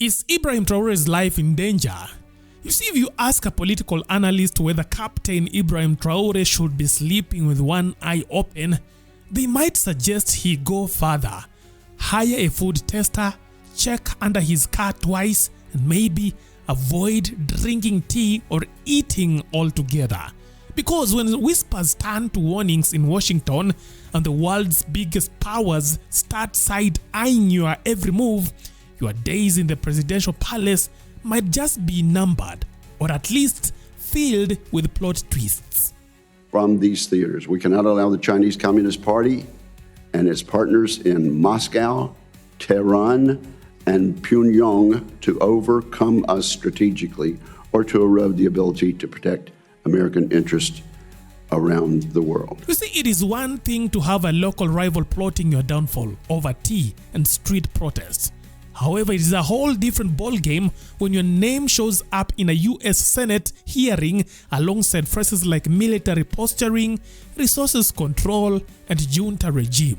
Is Ibrahim Traore's life in danger? You see, if you ask a political analyst whether Captain Ibrahim Traore should be sleeping with one eye open, they might suggest he go further, hire a food tester, check under his car twice, and maybe avoid drinking tea or eating altogether. Because when whispers turn to warnings in Washington and the world's biggest powers start side-eyeing your every move, your days in the presidential palace might just be numbered, or at least filled with plot twists. From these theaters, we cannot allow the Chinese Communist Party and its partners in Moscow, Tehran, and Pyongyang to overcome us strategically or to erode the ability to protect American interests around the world. You see, it is one thing to have a local rival plotting your downfall over tea and street protests. However, it is a whole different ballgame when your name shows up in a US Senate hearing alongside phrases like military posturing, resources control, and junta regime.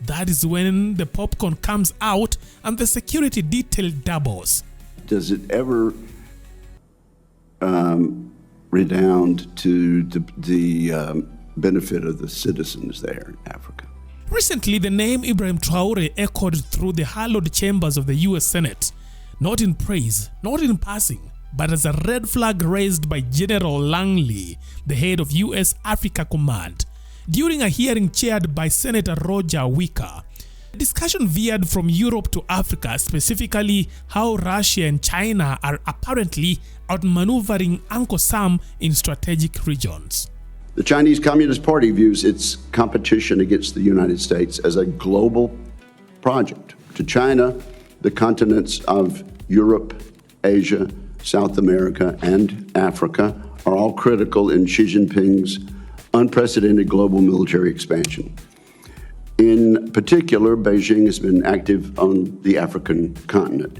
That is when the popcorn comes out and the security detail doubles. Does it ever redound to the benefit of the citizens there in Africa? Recently, the name Ibrahim Traore echoed through the hallowed chambers of the US Senate, not in praise, not in passing, but as a red flag raised by General Langley, the head of US Africa Command, during a hearing chaired by Senator Roger Wicker. The discussion veered from Europe to Africa, specifically how Russia and China are apparently outmaneuvering Uncle Sam in strategic regions. The Chinese Communist Party views its competition against the United States as a global project. To China, the continents of Europe, Asia, South America, and Africa are all critical in Xi Jinping's unprecedented global military expansion. In particular, Beijing has been active on the African continent.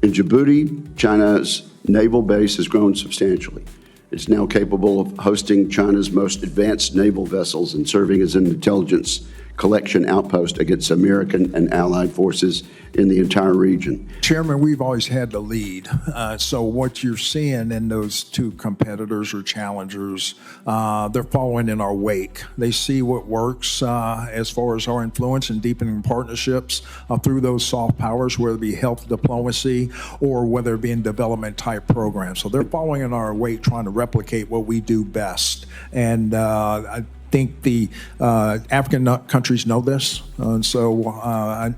In Djibouti, China's naval base has grown substantially. It's now capable of hosting China's most advanced naval vessels and serving as an intelligence collection outpost against American and allied forces in the entire region. Chairman, we've always had the lead. So what you're seeing in those two competitors or challengers, they're following in our wake. They see what works as far as our influence and deepening partnerships through those soft powers, whether it be health diplomacy or whether it be in development type programs. So they're following in our wake, trying to replicate what we do best. And I think the African countries know this, and so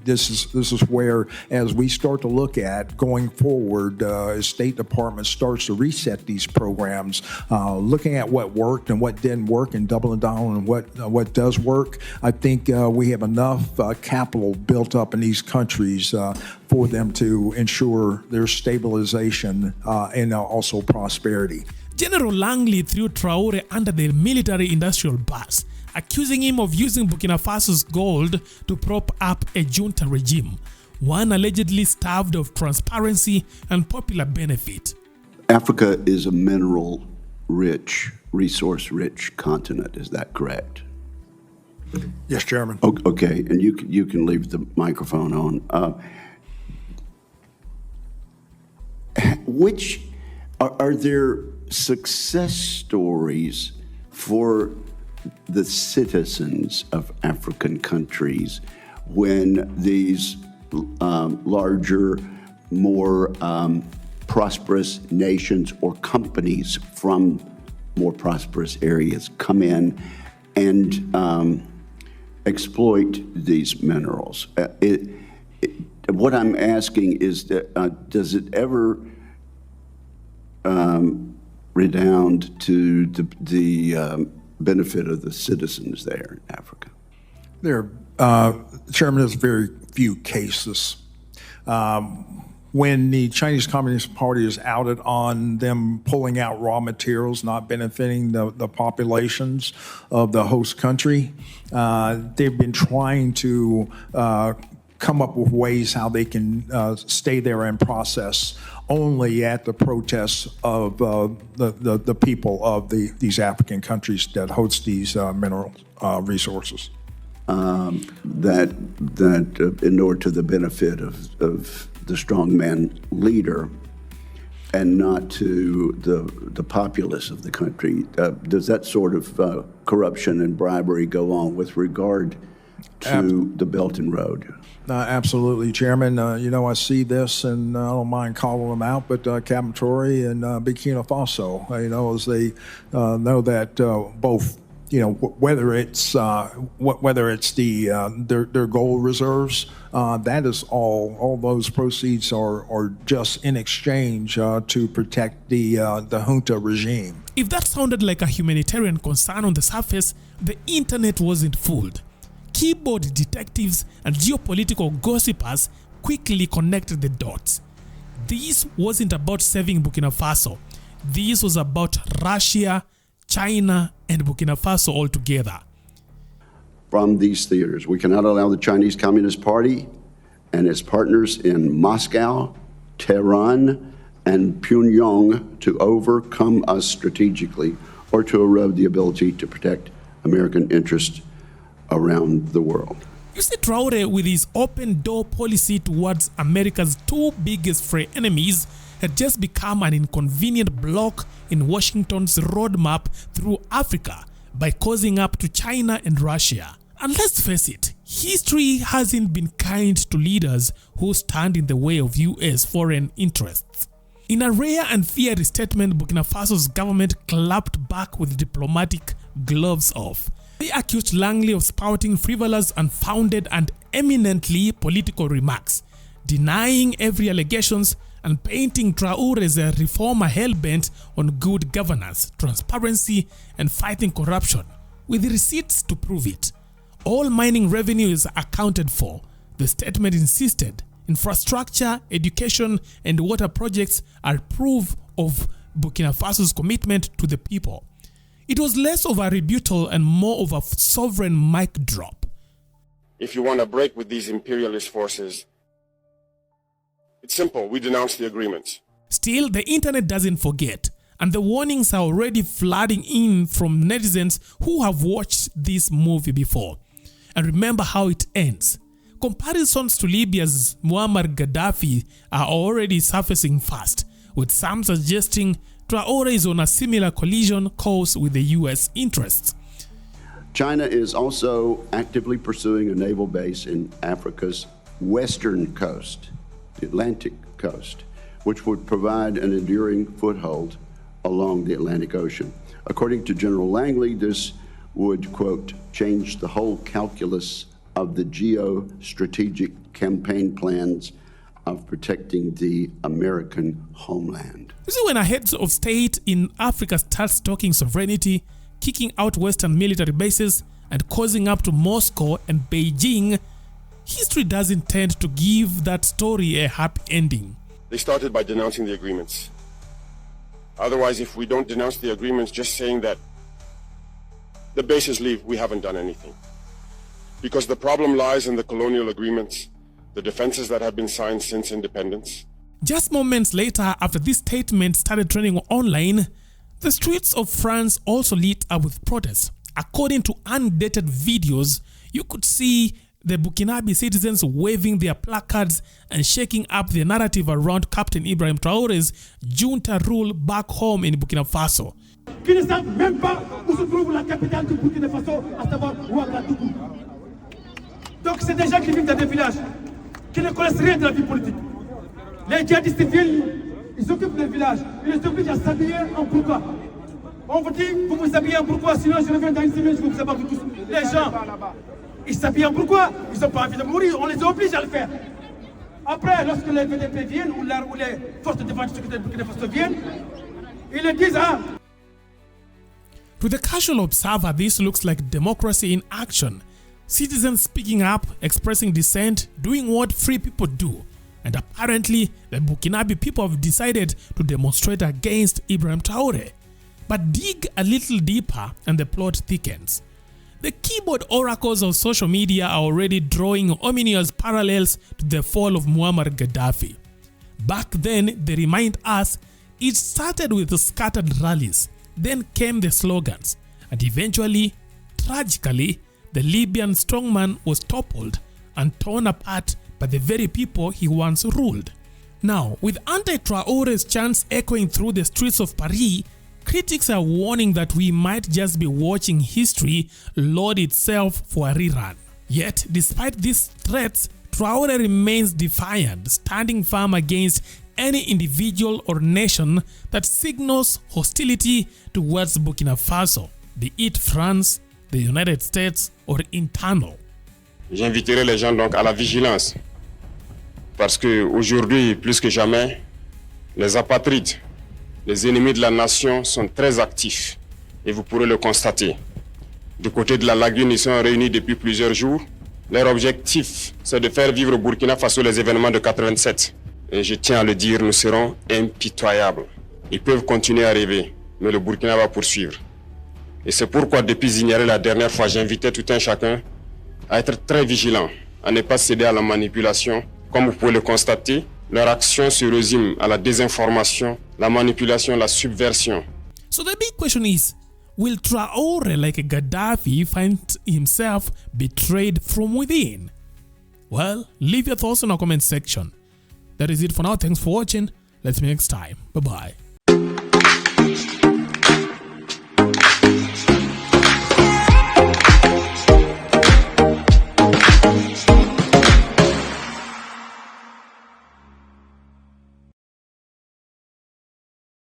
this is where, as we start to look at going forward, as State Department starts to reset these programs, looking at what worked and what didn't work, and doubling down on what does work. I think we have enough capital built up in these countries for them to ensure their stabilization and also prosperity. General Langley threw Traore under the military-industrial bus, accusing him of using Burkina Faso's gold to prop up a junta regime, one allegedly starved of transparency and popular benefit. Africa is a mineral-rich, resource-rich continent. Is that correct? Yes, Chairman. Okay, and you can leave the microphone on. Which are there success stories for the citizens of African countries when these larger, more prosperous nations or companies from more prosperous areas come in and exploit these minerals? What I'm asking is, does it ever redound to the benefit of the citizens there in Africa? Chairman, there's very few cases. When the Chinese Communist Party is outed on them pulling out raw materials, not benefiting the populations of the host country, they've been trying to come up with ways how they can stay there and process only at the protests of the people of these African countries that host these mineral resources. That in order to the benefit of the strongman leader and not to the populace of the country. Does that sort of corruption and bribery go on with regard to the Belt and Road? Absolutely, Chairman. I see this, and I don't mind calling them out, but Captain Traoré and Burkina Faso, as they know that both, whether it's their gold reserves, that is all those proceeds are just in exchange to protect the junta regime. If that sounded like a humanitarian concern on the surface, the internet wasn't fooled. Keyboard detectives and geopolitical gossipers quickly connected the dots. This wasn't about saving Burkina Faso. This was about Russia, China, and Burkina Faso all together. From these theaters, we cannot allow the Chinese Communist Party and its partners in Moscow, Tehran, and Pyongyang to overcome us strategically or to erode the ability to protect American interests around the world. You see, Traore, with his open door policy towards America's two biggest free enemies, had just become an inconvenient block in Washington's roadmap through Africa by causing up to China and Russia. And let's face it, history hasn't been kind to leaders who stand in the way of US foreign interests. In a rare and fiery statement, Burkina Faso's government clapped back with diplomatic gloves off. They accused Langley of spouting frivolous, unfounded, and eminently political remarks, denying every allegations and painting Traore as a reformer hell-bent on good governance, transparency, and fighting corruption, with receipts to prove it. All mining revenue is accounted for, the statement insisted. Infrastructure, education, and water projects are proof of Burkina Faso's commitment to the people. It was less of a rebuttal and more of a sovereign mic drop. If you want to break with these imperialist forces, it's simple. We denounce the agreements. Still, the internet doesn't forget, and the warnings are already flooding in from netizens who have watched this movie before. And remember how it ends. Comparisons to Libya's Muammar Gaddafi are already surfacing fast, with some suggesting Traore is on a similar collision course with the US interests. China is also actively pursuing a naval base in Africa's western coast, the Atlantic coast, which would provide an enduring foothold along the Atlantic Ocean. According to General Langley, this would, quote, change the whole calculus of the geostrategic campaign plans of protecting the American homeland. You see, when a heads of state in Africa starts talking sovereignty, kicking out Western military bases, and causing up to Moscow and Beijing, history doesn't tend to give that story a happy ending. They started by denouncing the agreements. Otherwise, if we don't denounce the agreements, just saying that the bases leave, we haven't done anything. Because the problem lies in the colonial agreements, the defenses that have been signed since independence. Just moments later, after this statement started trending online, the streets of France also lit up with protests. According to undated videos, you could see the Burkinabe citizens waving their placards and shaking up the narrative around Captain Ibrahim Traore's junta rule back home in Burkina Faso. Qui ne savent même pas où se trouve la capitale du Burkina Faso, à savoir Ouagadougou. Donc c'est des gens qui vivent dans des villages, qui ne connaissent rien de la vie politique. Les djihadistes viennent, ils s'occupent des villages, ils les obligent à s'habiller en burqa. On vous dit, vous vous habillez en burqa, sinon je reviens dans une semaine, je vais vous abattre tous. Les gens, ils s'habillent en burqa, ils n'ont pas envie de mourir, on les oblige à le faire. Après, lorsque les VDP viennent, ou les forces de défense de Burkina Faso viennent, ils le disent, ah. To the casual observer, this looks like democracy in action. Citizens speaking up, expressing dissent, doing what free people do. And apparently, the Burkinabe people have decided to demonstrate against Ibrahim Traore. But dig a little deeper and the plot thickens. The keyboard oracles of social media are already drawing ominous parallels to the fall of Muammar Gaddafi. Back then, they remind us, it started with the scattered rallies, then came the slogans, and eventually, tragically, the Libyan strongman was toppled and torn apart by the very people he once ruled. Now, with anti-Traore's chants echoing through the streets of Paris, critics are warning that we might just be watching history load itself for a rerun. Yet, despite these threats, Traore remains defiant, standing firm against any individual or nation that signals hostility towards Burkina Faso, be it France, the United States, or internal. J'inviterai les gens donc à la vigilance, parce qu'aujourd'hui, plus que jamais, les apatrides, les ennemis de la nation sont très actifs, et vous pourrez le constater. Du côté de la lagune, ils sont réunis depuis plusieurs jours. Leur objectif, c'est de faire vivre au Burkina Faso les événements de 87. Et je tiens à le dire, nous serons impitoyables. Ils peuvent continuer à rêver, mais le Burkina va poursuivre. Et c'est pourquoi, depuis ignorer la dernière fois, j'invitais tout un chacun à être très vigilant, à ne pas céder à la manipulation. Comme vous pouvez le constater, leur action se résume à la désinformation, la manipulation, la subversion. So the big question is, will Traore, like Gaddafi, find himself betrayed from within? Well, leave your thoughts in our comment section. That is it for now. Thanks for watching. Let's meet next time. Bye-bye.